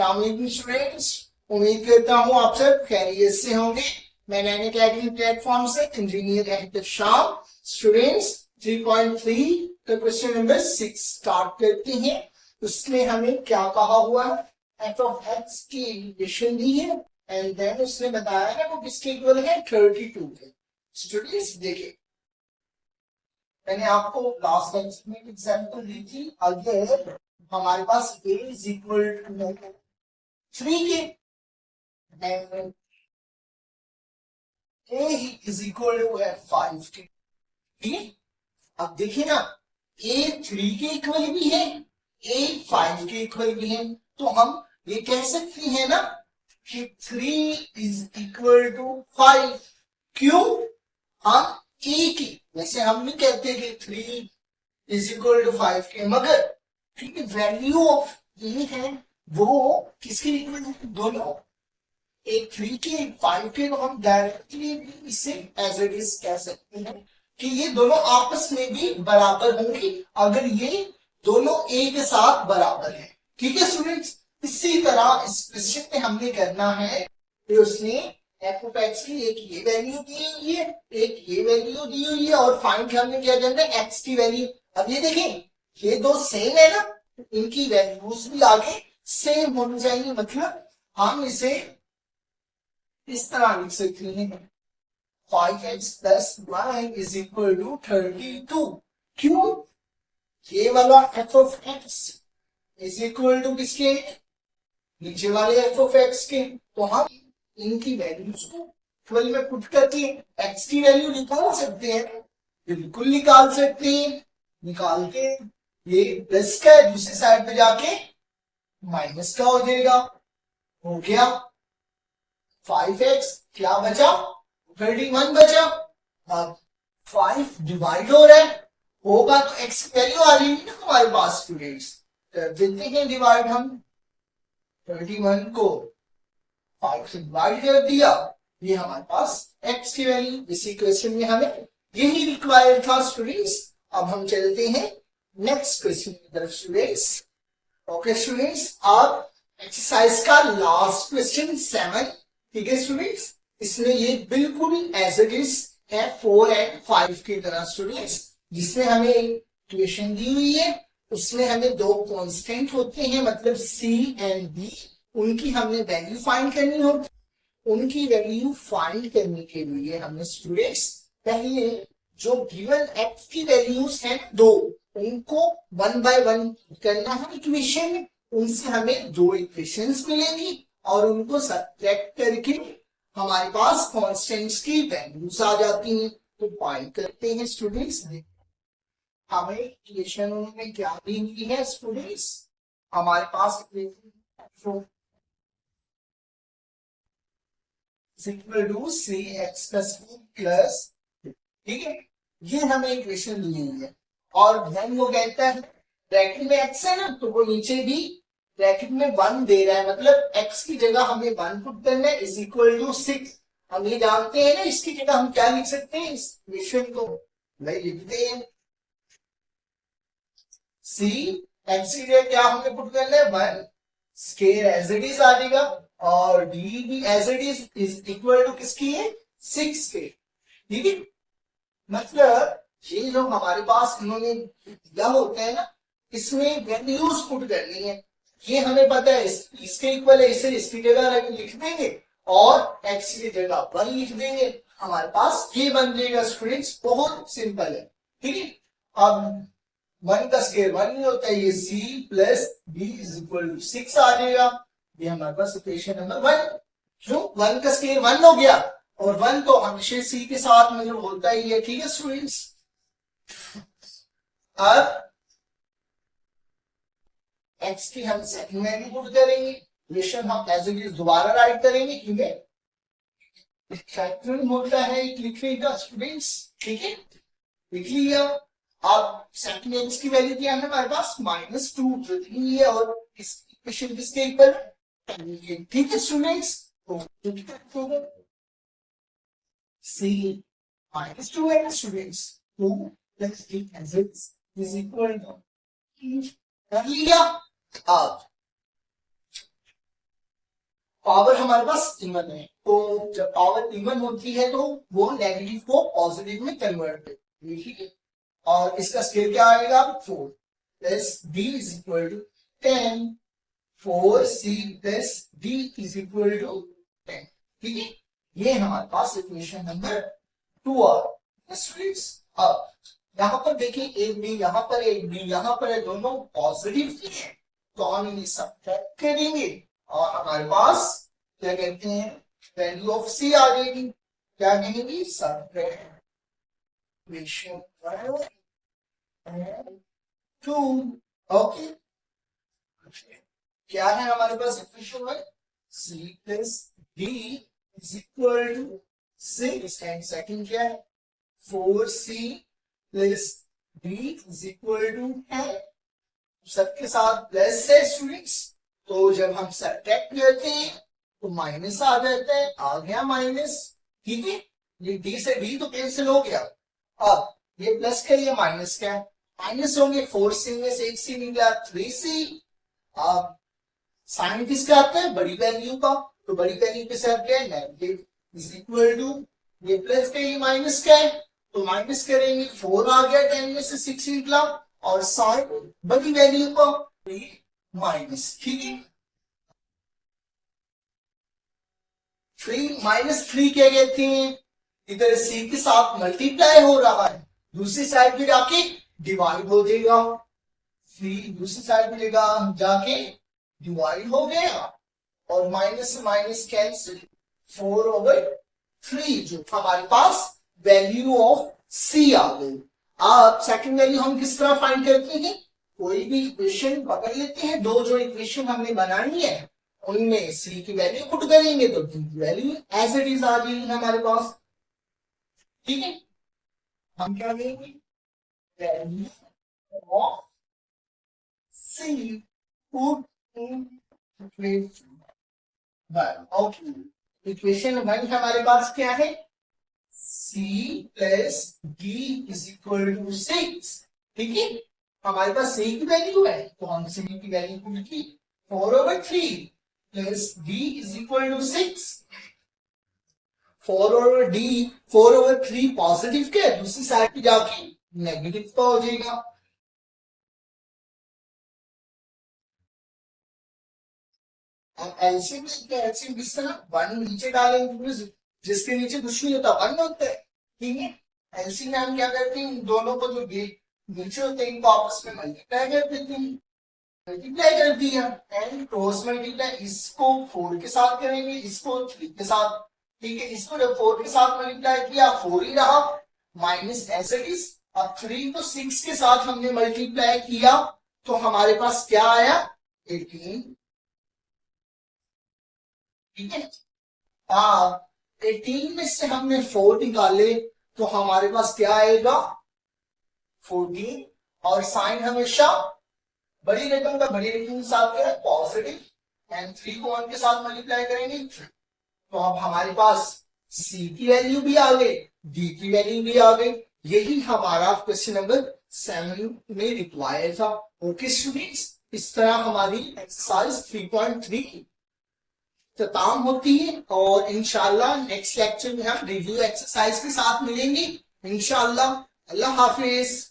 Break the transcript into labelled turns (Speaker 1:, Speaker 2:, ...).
Speaker 1: अस्सलाम वालेकुम स्टूडेंट्स, उम्मीद करता हूँ आप सब खैरियत से होंगे। मैं नैनिक एकेडमी प्लेटफॉर्म से इंजीनियर एहतशाम। स्टूडेंट्स 3.3 का क्वेश्चन नंबर 6 स्टार्ट करते हैं। उसमें हमें क्या कहा हुआ है, एफ ऑफ एक्स की इक्वेशन दी है एंड देन उसने बताया है वो किसके इक्वल है, 32 के। स्टूडेंट्स देखिए, मैंने आपको लास्ट लेक्चर में एग्जांपल दी थी। अगर हमारे पास a इज इक्वल टू 3 के and a is equal to है 5 के, ठीक है। अब देखिए ना, a 3 के इक्वल भी है, a 5 के इक्वल भी है, तो हम ये कह सकते हैं ना कि 3 इज इक्वल टू 5। क्यों? हम a की, वैसे हम नहीं कहते कि 3 इज इक्वल टू 5 के, मगर वैल्यू ऑफ ए है वो किसके इक्वल है, दोनों एक 3 के एक 5 के, तो हम डायरेक्टली इसे एज इट इज कह सकते हैं कि ये दोनों आपस में भी बराबर होंगे अगर ये दोनों ए के साथ बराबर है। ठीक है स्टूडेंट्स, इसी तरह इस क्वेश्चन में हमने करना है कि उसने एफ ऑफ एक्स की एक ये वैल्यू दी हुई है, एक ये वैल्यू दी हुई है और फाइंड हमने क्या करना है, एक्स की वैल्यू। अब ये देखें, ये दो सेम है ना, इनकी वैल्यूज भी आगे सेम होनी चाहिए, मतलब हम इसे इस तरह लिख सकते हैं 5x plus 1 is equal to 32। क्यों? ये वाला f of x is equal to किसके, नीचे वाले एफ ऑफ एक्स के, तो हम इनकी वैल्यूज को इक्वल में पुट करके एक्स की वैल्यू निकाल सकते हैं, बिल्कुल निकाल सकते हैं। निकाल के ये प्लस का है, दूसरी साइड पे जाके माइनस का हो जाएगा, हो गया 5x, क्या बचा 31 बचा। अब 5 डिवाइड हो रहा है, होगा तो x की वैल्यू आ रही है ना हमारे पास स्टूडेंट्स, कर देते हैं डिवाइड। हम 31 को 5 से डिवाइड कर दिया, ये हमारे पास x की वैल्यू। इसी क्वेश्चन में हमें यही रिक्वायर्ड था स्टूडेंट्स। अब हम चलते हैं नेक्स्ट क्वेश्चन की तरफ स्टूडेंट्स। ओके स्टूडेंट्स, अब एक्सरसाइज का लास्ट क्वेश्चन 7, ठीक है स्टूडेंट्स। इसमें ये बिल्कुल एज इट इज है 4 एंड 5 की तरह स्टूडेंट्स, जिसमें हमें इक्वेशन दी हुई है, उसमें हमें दो कांस्टेंट होते हैं, मतलब c एंड b, उनकी हमने वैल्यू फाइंड करनी होती। उनकी वैल्यू फाइंड करने के लिए हमने स्टूडेंट्स पहले जो गिवन एक्स की वैल्यूज हैं दो, उनको 1 बाय 1 करना है इक्वेशन में। उनसे हमें दो इक्वेशंस मिलेंगी और उनको सब्ट्रैक्ट करके हमारे पास कांस्टेंट्स की वैल्यूज आ जाती हैं। तो फाइंड करते हैं स्टूडेंट्स, हमें इक्वेशन में क्या दी हुई है स्टूडेंट्स, हमारे पास equal to C X plus plus, ठीक है, ये हमें इक्वेशन दी हुई है। और देन वो कहता है ब्रैकेट में x है ना, तो वो नीचे भी ब्रैकेट में 1 दे रहा है, मतलब x की जगह हमें 1 पुट करना है इज इक्वल टू 6। हम ये जानते हैं ना, इसकी जगह हम क्या लिख सकते हैं, इस इक्वेशन को भाई लिखते हैं c, x की जगह क्या हमें पुट करना है 1, स्केयर एज इट इज आ जाएगा, और d भी as it is equal to किसकी है, 6 के, ठीक है। मतलब ये जो हमारे पास इन्होंने दिया होता है ना, इसमें वैल्यूज पुट करनी है। ये हमें पता है इसके इक्वल है, इसे इसकी जगह लिख देंगे और एक्स की जगह 1 लिख देंगे, हमारे पास ये बन जाएगा स्टूडेंट्स। बहुत सिंपल है, ठीक है। अब 1 का स्क्वायर 1 नहीं होता है, ये c plus b is equal to 6 आ जाएगा। ये हमारे पास इक्वेशन नंबर 1। क्यों? 1 का स्क्वायर 1 हो गया और 1 तो हमेशा c के साथ मतलब होता ही है, ठीक है स्टूडेंट्स। अब x की हम सेकंड वैल्यू पुट करेंगे, इक्वेशन हम एज इट इज दोबारा राइट करेंगे, ठीक है। फैक्टरिंग होता है लिखने का स्टूडेंट्स, ठीक है, लिख लिया। अब सेकंड एक्स की वैल्यू क्या है हमारे पास, -2 जो दी है, और इस इक्वेशन किसके इक्वल, ठीक है स्टूडेंट्स। तो c -2 है students, 2 plus 3 is equal to कर लिया। अब पावर हमारे पास इवन है, तो जब पावर इवन होती है तो वो नेगेटिव को पॉजिटिव में कन्वर्ट करती है, ठीक है। और इसका स्केल क्या आएगा, 4 plus d is equal to 10, 4c plus d is equal to 10, ठीक है। ये हमारे पास इक्वेशन नंबर 2 आ अब यहाँ पर देखिए एक बी यहाँ पर, एक बी यहाँ पर है, दोनों पॉजिटिव है, तो हम इन्हें सब्ट्रैक्ट करेंगे और हमारे पास क्या कहते हैं, वैल्यू ऑफ सी आ जाएगी। क्या कहेंगे, सब्ट्रैक्ट इक्वेशन 2, ओके। क्या है हमारे पास इक्वेशन में, c plus d is equal to 6 and second क्या है 4c plus d is equal to है, सबके साथ प्लस है स्टूडेंट्स, तो जब हम सब्ट्रैक्ट करते हैं तो माइनस आ जाता है, आ गया माइनस, ठीक है। ये डी से डी तो कैंसिल हो गया, अब ये प्लस का ये माइनस का माइनस होंगे, 4c में से 1c निकला 3c। अब साइन किसका आता है, बड़ी वैल्यू का, तो बड़ी वैल्यू के साथ क्या है नेगेटिव इज इक्वल टू, ये प्लस का ये माइनस का है, तो माइनस करेंगे 4 आ गया, 10 में से 6 निकला, और साइन बड़ी वैल्यू का माइनस, ठीक है। 3 माइनस 3 क्या कहते हैं, इधर सी के साथ मल्टीप्लाई हो रहा है, दूसरी साइड पे जाके डिवाइड हो जाएगा, 3 दूसरी साइड पे जाके डिवाइड हो गया, और माइनस से माइनस कैंसिल, 4/3 जो हमारे पास वैल्यू ऑफ सी आ गई। अब सेकंड वैल्यू हम किस तरह फाइंड करते हैं, कोई भी इक्वेशन पकड़ लेते हैं, दो जो इक्वेशन हमने बनानी है उनमें सी की वैल्यू पुट करेंगे तो डी की वैल्यू एज इट इज आ जाएगी हमारे पास, ठीक है। हम क्या लेंगे, value of c put in equation 1, okay. Equation 1 हमारे पास क्या है, c plus d is equal to 6, ठीक है। हमारे पास c की वैल्यू है तो हम c की वैल्यू पुट की 4/3 plus d is equal to 6, 4/3 positive के दूसरी साइड पे जाके नेगेटिव का हो जाएगा। अब एलसीएम किस तरह, 1 नीचे डालेंगे, जिसके नीचे कुछ नहीं होता 1 होता है, ठीक है। एलसीएम में हम क्या करते हैं, दोनों को जो नीचे होते हैं इनको आपस में मल्टीप्लाई कर देते हैं, मल्टीप्लाई कर दिया एंड क्रॉस मल्टीप्लाई, इसको 4 के साथ करेंगे, इसको 3 के साथ, ठीक है। इसको जब 4 के साथ मल्टीप्लाई किया 4 ही रहा, माइनस एज इट इज। अब 3 को 6 के साथ हमने मल्टीप्लाई किया तो हमारे पास क्या आया, 18, ठीक है। 18 में से हमने 4 निकाले तो हमारे पास क्या आएगा 14, और साइन हमेशा बड़ी रकम का बड़ी रकम के साथ क्या है पॉजिटिव, एंड 3 को 1 के साथ मल्टीप्लाई करेंगे, तो अब हमारे पास c की वैल्यू भी आ गई, d की वैल्यू भी आ गई। यही हमारा क्वेश्चन नंबर 7 में रिक्वायर था, ओके स्टूडेंट्स। इस तरह हमारी एक्सरसाइज 3.3 खत्म होती है, और इंशाल्लाह नेक्स्ट लेक्चर में हम रिव्यू एक्सरसाइज के साथ मिलेंगे इंशाल्लाह। अल्लाह हाफिज।